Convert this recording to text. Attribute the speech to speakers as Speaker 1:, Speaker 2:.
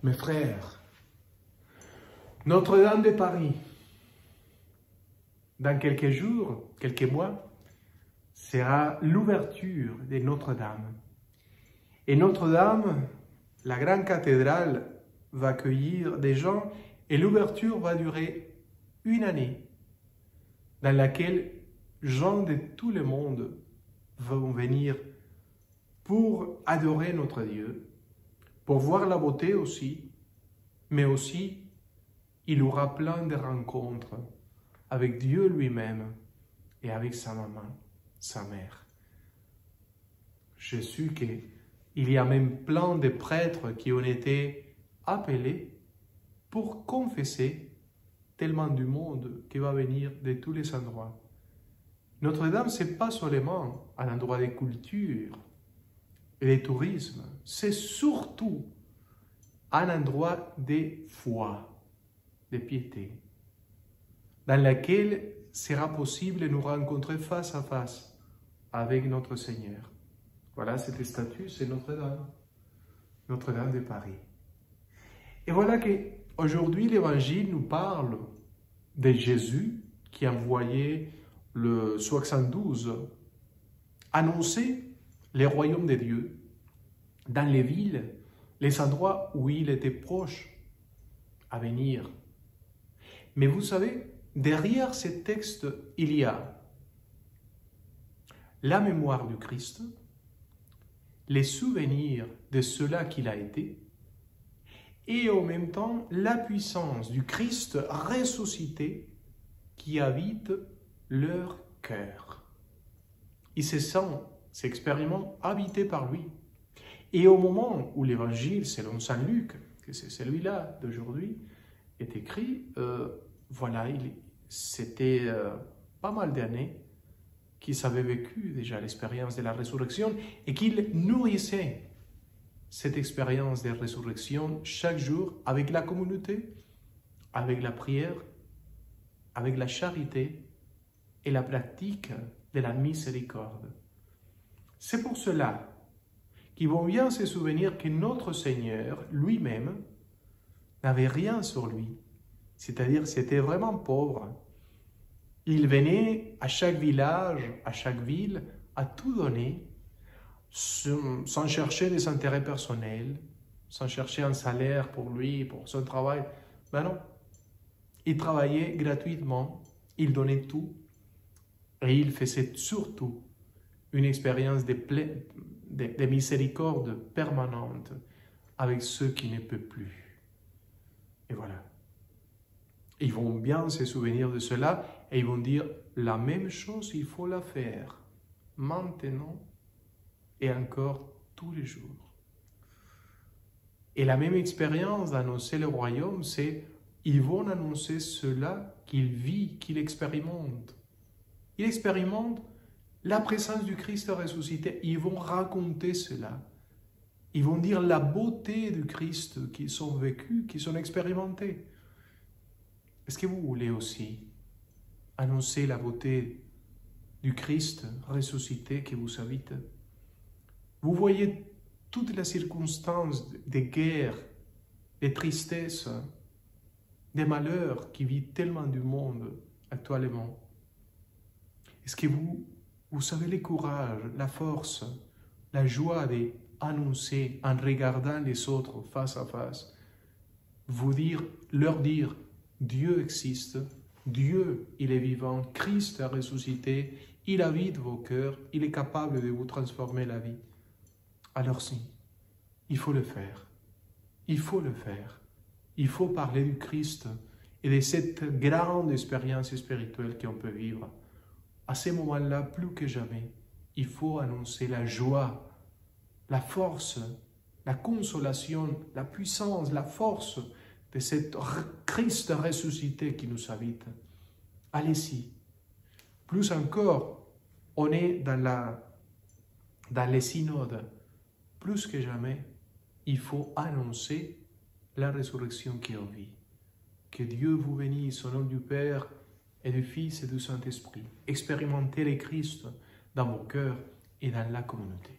Speaker 1: Mes frères, Notre-Dame de Paris, dans quelques jours, quelques mois, sera l'ouverture de Notre-Dame. Et Notre-Dame, la grande cathédrale, va accueillir des gens et l'ouverture va durer une année dans laquelle gens de tout le monde vont venir pour adorer notre Dieu, pour voir la beauté aussi, mais aussi il y aura plein de rencontres avec Dieu lui-même et avec sa maman, sa mère. Je suis qu'il y a même plein de prêtres qui ont été appelés pour confesser tellement du monde qui va venir de tous les endroits. Notre-Dame, ce n'est pas seulement un endroit de culture et de tourisme, c'est surtout un endroit de foi, de piété, dans lequel sera possible de nous rencontrer face à face avec notre Seigneur. Voilà, cette statue, c'est Notre-Dame, Notre-Dame de Paris. Et voilà qu'aujourd'hui, l'Évangile nous parle de Jésus qui a envoyé le 72 annoncer les royaumes de Dieu dans les villes, les endroits où il était proche à venir. Mais vous savez, derrière ces textes, il y a la mémoire du Christ, les souvenirs de cela qu'il a été, et en même temps la puissance du Christ ressuscité qui habite leur cœur. Ils se sentent, s'expérimentent habités par lui. Et au moment où l'évangile, selon Saint Luc, que c'est celui-là d'aujourd'hui, est écrit, voilà, c'était pas mal d'années qu'ils avaient vécu déjà l'expérience de la résurrection et qu'ils nourrissaient cette expérience de résurrection chaque jour avec la communauté, avec la prière, avec la charité et la pratique de la miséricorde. C'est pour cela qu'ils vont bien se souvenir que notre Seigneur lui-même n'avait rien sur lui, c'est-à-dire c'était vraiment pauvre. Il venait à chaque village, à chaque ville, à tout donner, sans chercher des intérêts personnels, sans chercher un salaire pour lui, pour son travail. Ben non, il travaillait gratuitement, il donnait tout, et il faisait surtout une expérience de miséricorde permanente avec ceux qui ne peuvent plus. Et voilà. Ils vont bien se souvenir de cela et ils vont dire la même chose, il faut la faire maintenant et encore tous les jours. Et la même expérience d'annoncer le royaume, c'est ils vont annoncer cela qu'ils vivent, qu'ils expérimentent. Ils expérimentent la présence du Christ ressuscité. Ils vont raconter cela. Ils vont dire la beauté du Christ qu'ils ont vécu, qu'ils ont expérimenté. Est-ce que vous voulez aussi annoncer la beauté du Christ ressuscité qui vous habite? Vous voyez toutes les circonstances de guerre, de tristesse, des malheurs qui vivent tellement du monde actuellement. Est-ce que vous avez le courage, la force, la joie d'annoncer en regardant les autres face à face, leur dire, Dieu existe, Dieu, il est vivant, Christ a ressuscité, il habite vos cœurs, il est capable de vous transformer la vie. Alors si, il faut le faire. Il faut le faire. Il faut parler du Christ et de cette grande expérience spirituelle qu'on peut vivre. À ce moment-là, plus que jamais, il faut annoncer la joie, la force, la consolation, la puissance, la force de cet Christ ressuscité qui nous habite. Allez-y. Plus encore, on est dans les synodes. Plus que jamais, il faut annoncer la résurrection qui est en vie. Que Dieu vous bénisse au nom du Père et du Fils et du Saint-Esprit. Expérimentez le Christ dans vos cœurs et dans la communauté.